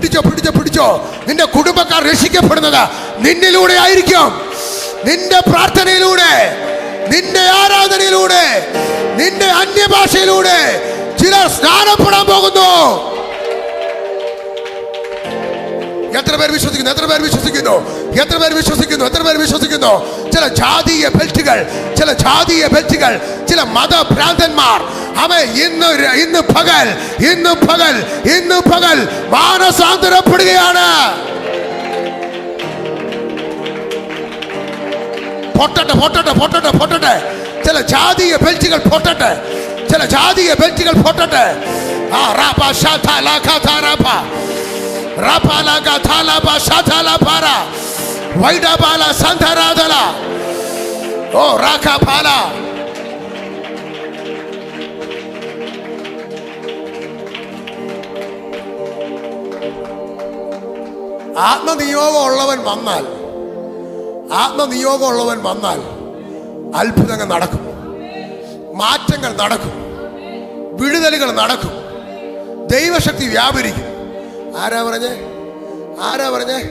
പിടിച്ചോ പിടിച്ചോ പിടിച്ചോ. നിന്റെ കുടുംബക്കാർ രക്ഷിക്കപ്പെടുന്നത് നിന്നിലൂടെ ആയിരിക്കും. നിന്റെ പ്രാർത്ഥനയിലൂടെ, നിന്റെ ആരാധനയിലൂടെ, നിന്റെ അന്യഭാഷയിലൂടെ ചിലർ സ്നാനപ്പെടാൻ പോകുന്നു. എത്ര പേർ വിശ്വസിക്കുന്നു? എത്ര പേർ വിശ്വസിക്കുന്നു? എത്ര പേർ വിശ്വസിക്കുന്നു? എത്ര പേർ വിശ്വസിക്കുന്നു? ചില ജാതീയ ബെൽറ്റുകൾ, ചില ജാതീയ ബെൽറ്റുകൾ, ചില മതഭ്രാന്തന്മാർ ഇന്ന് പകൽ മാനസാന്തരപ്പെടുകയാണ്. പൊട്ടട്ടെ പൊട്ടട്ടെ പൊട്ടട്ടെ പൊട്ടട്ടെ. ചില ജാതീയ ബെൽറ്റുകൾ പൊട്ടട്ടെ, ചില ജാതീയ ബെൽറ്റുകൾ പൊട്ടട്ടെ. ആത്മനിയോഗമുള്ളവൻ വന്നാൽ അത്ഭുതങ്ങൾ നടക്കും, മാറ്റങ്ങൾ നടക്കും, വിടുതലുകൾ നടക്കും, ദൈവശക്തി വ്യാപരിക്കും. ആരാ പറഞ്ഞേ?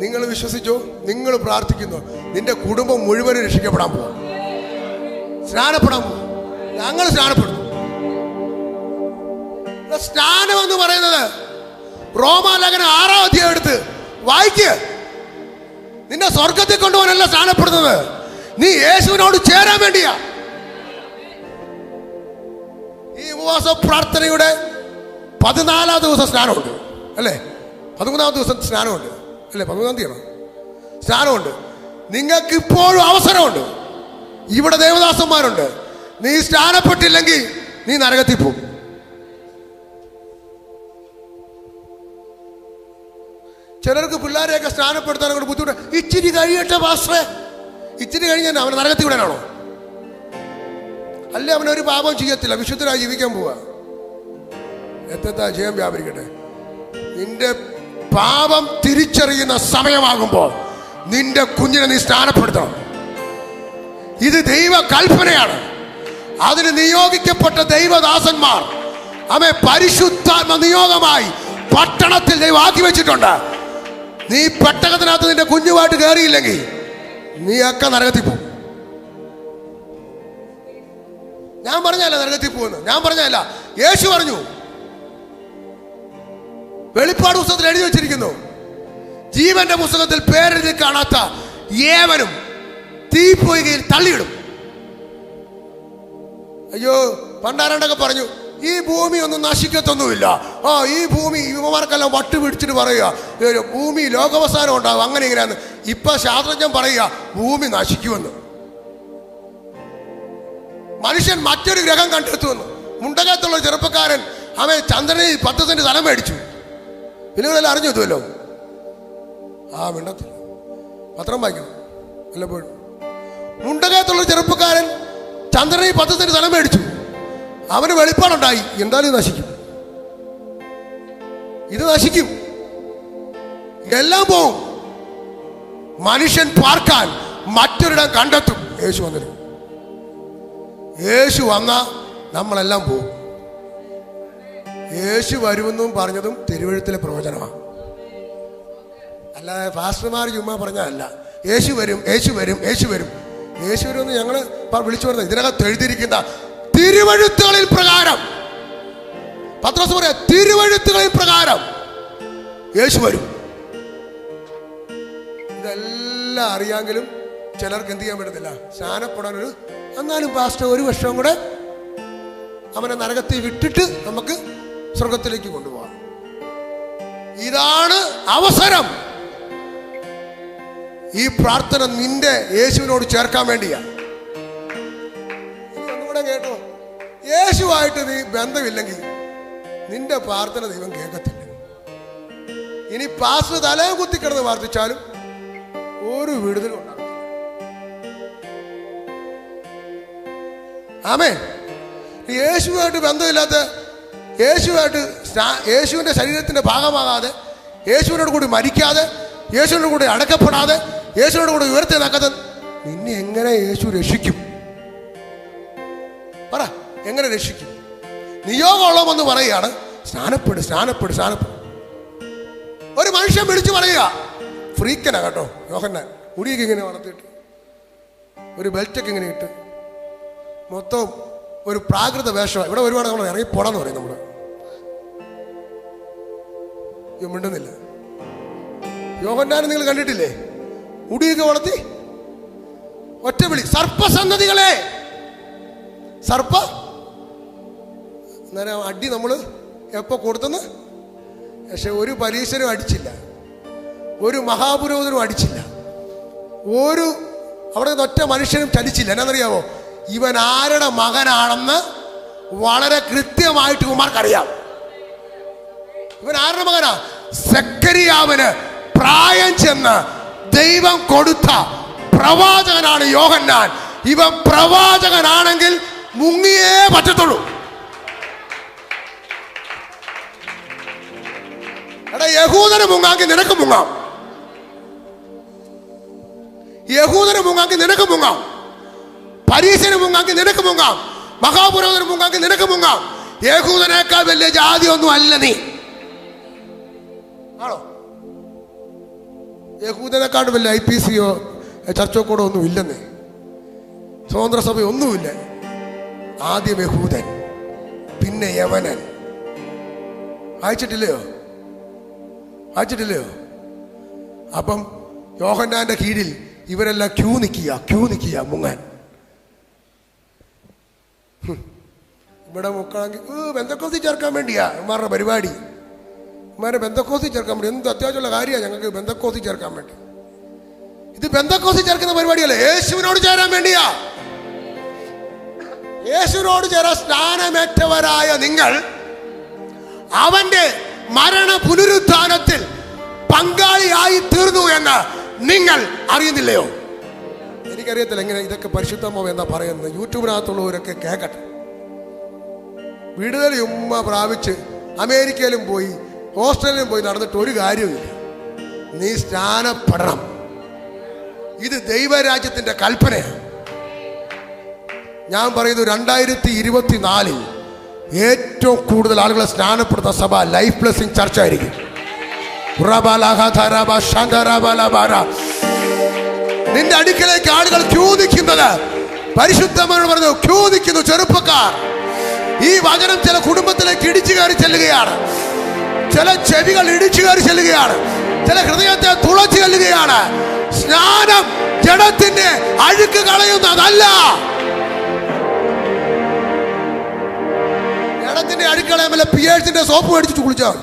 നിങ്ങൾ വിശ്വസിച്ചോ? നിങ്ങൾ പ്രാർത്ഥിക്കുന്നു, നിന്റെ കുടുംബം മുഴുവനും രക്ഷിക്കപ്പെടാൻ പോകും, സ്നാനപ്പെടാൻ പോകും. ഞങ്ങൾ സ്നാനപ്പെടും. സ്നാനം എന്ന് പറയുന്നത് റോമാലേഖനം 6-ാം അധ്യായം എടുത്ത് വായിക്ക്. നിന്നെ സ്വർഗത്തിൽ കൊണ്ടുപോകാനല്ല സ്നാനപ്പെടുന്നത്, നീ യേശുവിനോട് ചേരാൻ വേണ്ടിയാ. ഈ ഉപവാസ പ്രാർത്ഥനയുടെ 14-ാം ദിവസം സ്നാനമുണ്ട് അല്ലേ? 13-ാം ദിവസം സ്നാനമുണ്ട് അല്ലേ? 13-ാം തീയതി സ്നാനമുണ്ട്. നിങ്ങൾക്ക് ഇപ്പോഴും അവസരമുണ്ട്. ഇവിടെ ദേവദാസന്മാരുണ്ട്. നീ സ്നാനപ്പെട്ടില്ലെങ്കിൽ നീ നരകത്തിൽ പോകും. ചിലർക്ക് പിള്ളേരെയൊക്കെ സ്നാനപ്പെടുത്താൻ അങ്ങോട്ട് ബുദ്ധിമുട്ട്. ഇച്ചിരി കഴിയട്ടെ പാസ്റ്ററെ, ഇച്ചിരി കഴിഞ്ഞാൽ അവൻ നരകത്തിൽ വിടാനാണോ? അല്ലേ, അവനൊരു പാപം ചെയ്യത്തില്ല, വിശുദ്ധരായി ജീവിക്കാൻ പോവാ. എത്താ ജയം വ്യാപരിക്കട്ടെ. നിന്റെ പാപം തിരിച്ചറിയുന്ന സമയമാകുമ്പോൾ നിന്റെ കുഞ്ഞിനെ നീ സ്നാനപ്പെടുത്തണം. ഇത് ദൈവ കൽപ്പനയാണ്. അതിന് നിയോഗിക്കപ്പെട്ട ദൈവദാസന്മാർ അവനെ പരിശുദ്ധാത്മ നിയോഗമായി പട്ടണത്തിൽ ദൈവം ആക്കി വെച്ചിട്ടുണ്ട്. നീ പെട്ടകത്തിനകത്ത് നിന്റെ കുഞ്ഞുമായിട്ട് കയറിയില്ലെങ്കിൽ നീ ഒക്കെ നരകത്തിൽ പോകും. ഞാൻ പറഞ്ഞല്ല നരകത്തിൽ പോകുന്നു, ഞാൻ പറഞ്ഞല്ല, യേശു പറഞ്ഞു. വെളിപ്പാട് പുസ്തകത്തിൽ എഴുതി വെച്ചിരിക്കുന്നു, ജീവന്റെ പുസ്തകത്തിൽ പേരെഴുതി കാണാത്ത ഏവനും തീപ്പൊയ്കയിൽ തള്ളിയിടും. അയ്യോ, പണ്ടാരണ്ടൊക്കെ പറഞ്ഞു ഈ ഭൂമി ഒന്നും നശിക്കത്തൊന്നുമില്ല. ഈ ഭൂമി യുവമാർക്കെല്ലാം വട്ട് പിടിച്ചിട്ട് പറയുക ഭൂമി ലോകാവസാനം ഉണ്ടാകും, അങ്ങനെ ഇങ്ങനെയാന്ന്. ഇപ്പൊ ശാസ്ത്രജ്ഞൻ പറയുക ഭൂമി നശിക്കുമെന്ന്. മനുഷ്യൻ മറ്റൊരു ഗ്രഹം കണ്ടെത്തുമെന്ന്. മുണ്ടകത്തുള്ള ചെറുപ്പക്കാരൻ അവൻ ചന്ദ്രനിൽ 10 സെന്റ് സ്ഥലം മേടിച്ചു. നിങ്ങളെല്ലാം അറിഞ്ഞു എത്തുമല്ലോ. മിണ്ടത്തില്ല, പത്രം വായിക്കണം വല്ലപ്പോഴും. മുണ്ടകത്തുള്ള ചെറുപ്പക്കാരൻ ചന്ദ്രനിൽ 10 സെന്റ് സ്ഥലം മേടിച്ചു. അവന് വെളിപ്പാടുണ്ടായി, എന്തായാലും നശിക്കും, ഇത് നശിക്കും, എല്ലാം പോവും. മനുഷ്യൻ പാർക്കാൻ മറ്റൊരിടം കണ്ടെത്തും. യേശു വന്നിരുന്നു. യേശു വന്ന നമ്മളെല്ലാം പോകും. യേശു വരുമെന്നും പറഞ്ഞതും തിരുവഴുത്തിലെ പ്രവചനമാണ്, അല്ലാതെ പാസ്റ്റർമാർ ചുമ്മാ പറഞ്ഞതല്ല. യേശു വരും, യേശു വരും, യേശു വരും, യേശു വരുമെന്ന് ഞങ്ങൾ വിളിച്ചു പറഞ്ഞത് ഇതിനകത്ത് എഴുതിയിരിക്കുന്ന തിരുവഴുത്തുകളിൽ പ്രകാരം. പത്രോസ് പറയാ തിരുവഴുത്തുകളിൽ പ്രകാരം യേശു വരും. ഇതെല്ലാം അറിയാമെങ്കിലും ചിലർക്ക് എന്ത് ചെയ്യാൻ പറ്റത്തില്ല, സ്നാനപ്പെടാനൊരു. എന്നാലും പാസ്റ്റർ 1 വർഷം കൂടെ അവനെ നരകത്തിൽ വിട്ടിട്ട് നമുക്ക് സ്വർഗത്തിലേക്ക് കൊണ്ടുപോകാം. ഇതാണ് അവസരം. ഈ പ്രാർത്ഥന നിന്റെ യേശുവിനോട് ചേർക്കാൻ വേണ്ടിയാ. ഒന്നുകൂടെ കേട്ടോ, യേശുവായിട്ട് നീ ബന്ധമില്ലെങ്കിൽ നിന്റെ പ്രാർത്ഥന ദൈവം കേൾക്കത്തില്ല. ഇനി പാസ്റ്റർ തലയും കുത്തിക്കിടന്ന് പ്രാർത്ഥിച്ചാലും ഒരു വിടുതലും ഉണ്ടാകത്തില്ല. ആമേൻ. യേശുവായിട്ട് ബന്ധമില്ലാത്ത, യേശുവിന്റെ ശരീരത്തിന്റെ ഭാഗമാകാതെ, യേശുവിനോട് കൂടി മരിക്കാതെ, യേശുവിനോട് കൂടി അടക്കപ്പെടാതെ, യേശുവിനോട് കൂടി ഉയർത്തിനാക്കാതെ നിന്നെ എങ്ങനെ യേശു രക്ഷിക്കും? പറ, എങ്ങനെ രക്ഷിക്കും? നിയോഗമുള്ളവെന്ന് പറയുകയാണ്, സ്നാനപ്പെടും, സ്നാനപ്പെടും, സ്നാനപ്പെടും. ഒരു മനുഷ്യൻ വിളിച്ചു പറയുക, ഫ്രീക്കനാ കേട്ടോ യോഹന്നാൻ, മുടിയൊക്കെ ഇങ്ങനെ വളർത്തിയിട്ട് ഒരു ബെൽറ്റൊക്കെ ഇങ്ങനെ ഇട്ട് മൊത്തം ഒരു പ്രാകൃത വേഷം. ഇവിടെ ഒരുപാട് നമ്മൾ ഇറങ്ങി പോടാന്ന് പറയും. നമ്മൾ മിണ്ടുന്നില്ല. യോഹന്നാനെ നിങ്ങൾ കണ്ടിട്ടില്ലേ? മുടിയൊക്കെ വളർത്തി ഒറ്റ വിളി, സർപ്പസന്തതികളെ. സർപ്പ അന്നേരം അടി നമ്മൾ എപ്പോൾ കൊടുത്തെന്ന്. പക്ഷെ ഒരു പരീശനും അടിച്ചില്ല, ഒരു മഹാപുരോഹിതനും അടിച്ചില്ല, ഒരു അവിടെ ഒറ്റ മനുഷ്യനും ചലിച്ചില്ല. എന്നാന്നറിയാവോ? ഇവൻ ആരുടെ മകനാണെന്ന് വളരെ കൃത്യമായിട്ട് ഇവന്മാർക്കറിയാം. ഇവൻ ആരുടെ മകനാ? സെക്കരിയാവിന് പ്രായം ചെന്ന് ദൈവം കൊടുത്ത പ്രവാചകനാണ് യോഹന്നാൻ. ഇവൻ പ്രവാചകനാണെങ്കിൽ മുങ്ങിയേ പറ്റത്തുള്ളൂ. എടാ, യഹൂദന് മുങ്ങാങ്കിൽ നിനക്ക് മുങ്ങാം, യഹൂദന് മുങ്ങാങ്കിൽ നിനക്ക് മുങ്ങാം, പരീശന് മുങ്ങാങ്കിൽ നിനക്ക് മുങ്ങാം, മഹാപുരോഹിതന് മുങ്ങാങ്കിൽ നിനക്ക് മുങ്ങാം. യഹൂദനേക്കാൾ വലിയ ജാതി ഒന്നും അല്ല നീ. ആണോ? യഹൂദനെക്കാളും വലിയ IPCയോ ചർച്ചോ കൂടെ ഒന്നും ഇല്ലെന്നേ, സ്വതന്ത്ര സഭ ഒന്നുമില്ല. ആദ്യം യഹൂദൻ, പിന്നെ യവനൻ. വായിച്ചിട്ടില്ലയോ? അപ്പം യോഹന്നാന്റെ കീഴിൽ ഇവരെല്ലാം ക്യൂ നിൽക്കുക മുങ്ങാൻ. ഇവിടെ മുക്കാണെങ്കിൽ ബെന്തക്കോസി ചേർക്കാൻ വേണ്ടിയാ ഇവന്മാരുടെ പരിപാടി. ഇവന്മാരെ ബെന്തക്കോസി ചേർക്കാൻ വേണ്ടി എന്ത് അത്യാവശ്യമുള്ള കാര്യമാണ് ഞങ്ങൾക്ക് ബെന്തക്കോസി ചേർക്കാൻ വേണ്ടി. ഇത് ബെന്തക്കോസി ചേർക്കുന്ന പരിപാടിയല്ല, യേശുവിനോട് ചേരാൻ വേണ്ടിയാ. യേശുവിനോട് ചേരാൻ സ്നാനമേറ്റവരായ നിങ്ങൾ അവന്റെ മരണ പുനരുത്ഥാനത്തിൽ പങ്കാളിയായി തീർന്നു എന്ന് നിങ്ങൾ അറിയുന്നില്ലയോ? എനിക്കറിയത്തില്ല എങ്ങനെ ഇതൊക്കെ പരിശുദ്ധമോ എന്നാ പറയുന്നത്. യൂട്യൂബിനകത്തുള്ളവരൊക്കെ കേൾക്കട്ടെ. വിടുതൽ ഉമ്മ പ്രാപിച്ച് അമേരിക്കയിലും പോയി ഓസ്ട്രേലിയയിലും പോയി നടന്നിട്ട് ഒരു കാര്യമില്ല. നീ സ്നാനപ്പെടണം. ഇത് ദൈവരാജ്യത്തിന്റെ കൽപ്പനയാണ്. ഞാൻ പറയുന്നു 2024 ഏറ്റവും കൂടുതൽ ആളുകളെ സ്നാനപ്പെടുന്ന സഭ ലൈഫ് ബ്ലെസ്സിംഗ് ചർച്ച് ആയിരിക്കും. നിന്റെ അടുക്കലേക്ക് ആളുകൾ ക്യൂ നിൽക്കുന്നത് പരിശുദ്ധമാണ് പറഞ്ഞു. ക്യൂ നിൽക്കുന്നു ചെറുപ്പക്കാർ. ഈ വചനം ചില കുടുംബത്തിലേക്ക് ഇടിച്ചു കയറി ചെല്ലുകയാണ്, ചില ചെവികൾ ഇടിച്ചു കയറി ചെല്ലുകയാണ്, ചില ഹൃദയത്തെ തുളച്ചു ചെല്ലുകയാണ്. സ്നാനം ജഡത്തിന്റെ അഴുക്ക് കളയുന്നതല്ല. ജഡത്തിന്റെ അഴുക്ക് കളയാൻ പിയേഴ്സിന്റെ സോപ്പ് മേടിച്ചിട്ട് കുളിച്ചാൽ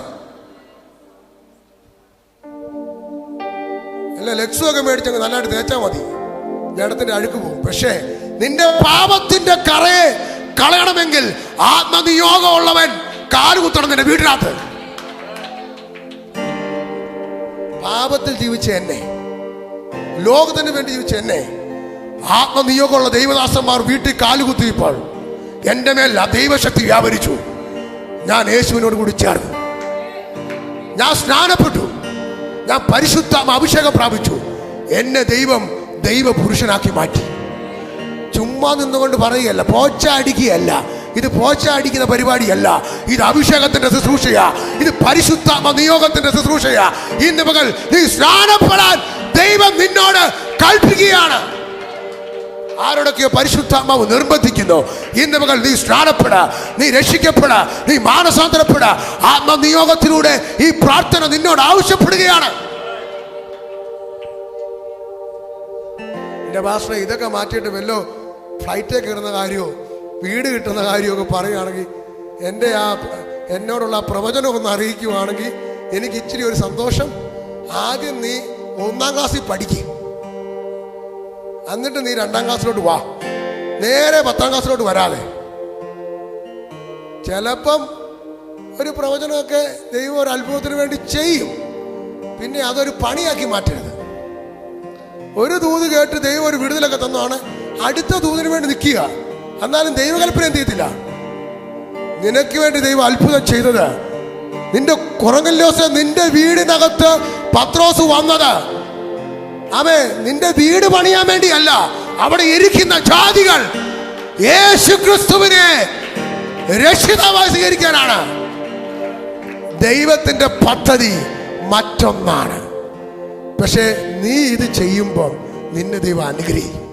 അല്ല, ലക്സൊക്കെ മേടിച്ചങ്ങ് നല്ലതായിട്ട് തേച്ചാൽ മതി, ജഡത്തിന്റെ അഴുക്ക് പോകും. പക്ഷേ നിന്റെ പാപത്തിന്റെ കറയെ കളയണമെങ്കിൽ ആത്മനിയോഗമുള്ളവൻ കാലുകുത്തണം നിന്റെ വീട്ടിനകത്ത്. പാപത്തിൽ ജീവിച്ച എന്നെ, ലോകത്തിന് വേണ്ടി ജീവിച്ച എന്നെ ആത്മനിയോഗമുള്ള ദൈവദാസന്മാർ വീട്ടിൽ കാലുകുത്തിയപ്പോൾ എൻ്റെ മേൽ ആ ദൈവശക്തി വ്യാപരിച്ചു. ഞാൻ യേശുവിനോട് കൂടി ചേർന്നു, ഞാൻ സ്നാനപ്പെട്ടു, ഞാൻ പരിശുദ്ധാത്മ അഭിഷേകം പ്രാപിച്ചു. എന്നെ ദൈവം ദൈവപുരുഷനാക്കി മാറ്റി. ചുമ്മാ നിന്നുകൊണ്ട് പറയുകയല്ല, പോച്ച അടിക്കുകയല്ല. ഇത് പോച്ച അടിക്കുന്ന പരിപാടിയല്ല. ഇത് അഭിഷേകത്തിന്റെ ശുശ്രൂഷയാ, ഇത് പരിശുദ്ധാത്മ നിയോഗത്തിന്റെ ശുശ്രൂഷയാ. ഇന്ന് പകൽ നീ സ്നാനപ്പെടാൻ ദൈവം നിന്നോട് കൽപ്പിക്കുകയാണ്. ആരോടൊക്കെയോ പരിശുദ്ധാത്മാവ് നിർബന്ധിക്കുന്നു. ഇന്ന് പകൽ നീ സ്നാനപ്പെട, നീ രക്ഷിക്കപ്പെട, നീ മാനസാന്തരപ്പെട. ആത്മനിയോഗത്തിലൂടെ ഈ പ്രാർത്ഥന നിന്നോട് ആവശ്യപ്പെടുകയാണ്. എൻ്റെ ഭാഷ ഇതൊക്കെ മാറ്റിയിട്ട് വല്ലോ ഫ്ലൈറ്റേ കയറുന്ന കാര്യമോ വീട് കിട്ടുന്ന കാര്യമൊക്കെ പറയുകയാണെങ്കിൽ, എൻ്റെ എന്നോടുള്ള പ്രവചനം ഒന്ന് അറിയിക്കുവാണെങ്കിൽ എനിക്ക് ഇച്ചിരി ഒരു സന്തോഷം. ആദ്യം നീ 1ാം ക്ലാസ്സിൽ പഠിക്കും, എന്നിട്ട് നീ 2ാം ക്ലാസ്സിലോട്ട് വാ. നേരെ 10ാം ക്ലാസ്സിലോട്ട് വരാതെ. ചിലപ്പം ഒരു പ്രവചനമൊക്കെ ദൈവം ഒരു അത്ഭുതത്തിന് വേണ്ടി ചെയ്യും, പിന്നെ അതൊരു പണിയാക്കി മാറ്റരുത്. ഒരു ദൂത് കേട്ട് ദൈവം ഒരു വിടുതലൊക്കെ തന്നാണ് അടുത്ത ദൂതിന് വേണ്ടി നിൽക്കുക. എന്നാലും ദൈവകൽപ്പന എന്ത് ചെയ്യത്തില്ല. നിനക്ക് വേണ്ടി ദൈവം അത്ഭുതം ചെയ്തത്. നിന്റെ കുറങ്ങല്ലോസ് നിന്റെ വീടിനകത്ത് പത്രോസ് വന്നത് അവൻ നിന്റെ വീട് പണിയാൻ വേണ്ടിയല്ല. അവിടെ ഇരിക്കുന്ന ജാതികൾ യേശു ക്രിസ്തുവിനെ രക്ഷിതാവായി സ്വീകരിക്കാനാണ്. ദൈവത്തിന്റെ പദ്ധതി മറ്റൊന്നാണ്. പക്ഷേ നീ ഇത് ചെയ്യുമ്പോൾ നിന്നെ ദൈവം അനുഗ്രഹിക്കും,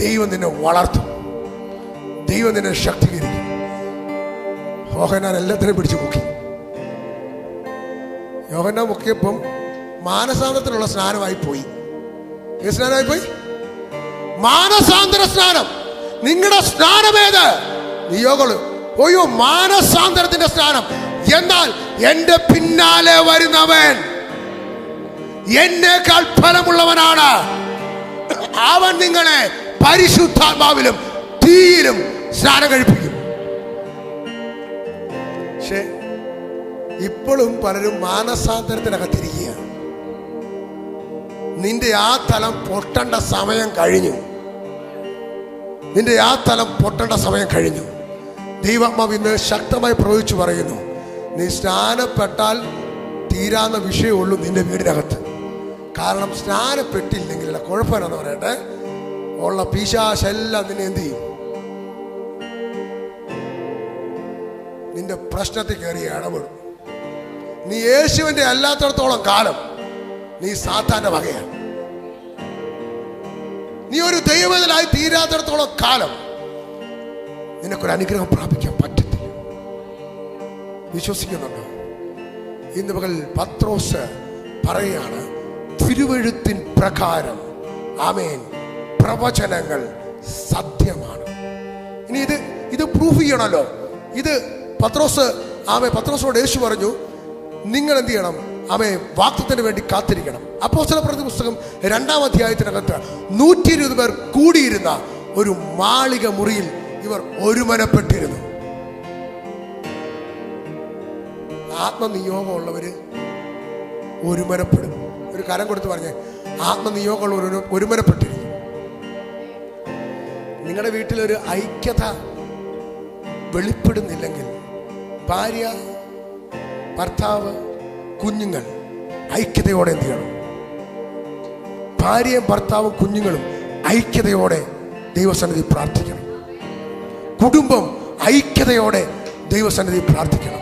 ദൈവം നിന്നെ വളർത്തും, ദൈവം നിന്നെ ശക്തീകരിക്കും. യോഹന്നാൻ എല്ലാത്തിനും പിടിച്ചു പൊക്കി. യോഹന്നാൻ പൊക്കിയപ്പം മാനസാന്തരത്തിനുള്ള സ്നാനമായി പോയി. ഏത് സ്നാനമായി പോയി? മാനസാന്തര സ്നാനം. നിങ്ങളുടെ സ്നാനമേത്? നിയോഗങ്ങള്. ഓയോ, മാനസാന്തരത്തിന്റെ സ്നാനം. എന്നാൽ എന്റെ പിന്നാലെ വരുന്നവൻ എന്നേക്കാൾ ഫലമുള്ളവനാണ്. അവൻ നിങ്ങളെ പരിശുദ്ധാത്മാവിലും തീയിലും സ്നാനം കഴിപ്പിക്കും. പക്ഷേ ഇപ്പോഴും പലരും മാനസാന്തരത്തിനകത്തിരിക്കുകയാണ്. നിന്റെ ആ തലം പൊട്ടേണ്ട സമയം കഴിഞ്ഞു. നിന്റെ ആ തലം പൊട്ടേണ്ട സമയം കഴിഞ്ഞു. ദൈവാത്മാവ് ഇന്ന് ശക്തമായി പ്രവചിച്ചു പറയുന്നു, നീ സ്നാനപ്പെട്ടാൽ തീരാവുന്ന വിഷയമുള്ളൂ നിന്റെ വീടിനകത്ത്. കാരണം സ്നാനപ്പെട്ടില്ലെങ്കിലുള്ള കുഴപ്പമെന്ന് പറയട്ടെ, ഉള്ള പിശാചെല്ലാം നിന്നെ എന്ത് ചെയ്യും? നിന്റെ പ്രശ്നത്തിൽ കയറി ഇടപെടും. നീ യേശുവിന്റെ അല്ലാത്തടത്തോളം കാലം നീ സാത്താന്റെ വകയാണ്. നീ ഒരു ദൈവത്തിലായി തീരാത്തിടത്തോളം കാലം നിനക്കൊരു അനുഗ്രഹം പ്രാപിക്കാൻ പറ്റത്തില്ല. വിശ്വസിക്കുന്നുണ്ടോ? ഇന്ന് പകൽ പത്രോസ് പറയാണ്, തിരുവെഴുത്തിൻ പ്രകാരം ആമേൻ പ്രവചനങ്ങൾ സത്യമാണ്. ഇനി ഇത് പ്രൂഫ് ചെയ്യണമല്ലോ. ഇത് പത്രോസിനോട് യേശു പറഞ്ഞു, നിങ്ങൾ എന്ത് ചെയ്യണം? വാഗ്ദത്തത്തിന് വേണ്ടി കാത്തിരിക്കണം. അപ്പോസ്തലപ്രവൃത്തി പുസ്തകം 2-ാം അധ്യായത്തിനകത്ത് 120 പേർ കൂടിയിരുന്ന ഒരു മാളിക മുറിയിൽ ഇവർ ഒരുമനപ്പെട്ടിരുന്നു. ആത്മനിയോഗമുള്ളവര് ഒരുമനപ്പെടും. ഒരു കരം കൊടുത്ത് പറഞ്ഞേ, ആത്മനിയോഗമുള്ളവർ ഒരുമനപ്പെട്ടിരുന്നു. നിങ്ങളുടെ വീട്ടിലൊരു ഐക്യത വെളിപ്പെടുന്നില്ലെങ്കിൽ, ഭാര്യ, ഭർത്താവ്, കുഞ്ഞുങ്ങൾ ഐക്യതയോടെ എന്ത് ചെയ്യണം? ഭാര്യയും ഭർത്താവും കുഞ്ഞുങ്ങളും ഐക്യതയോടെ ദൈവസന്നിധി പ്രാർത്ഥിക്കണം. കുടുംബം ഐക്യതയോടെ ദൈവസന്നിധി പ്രാർത്ഥിക്കണം.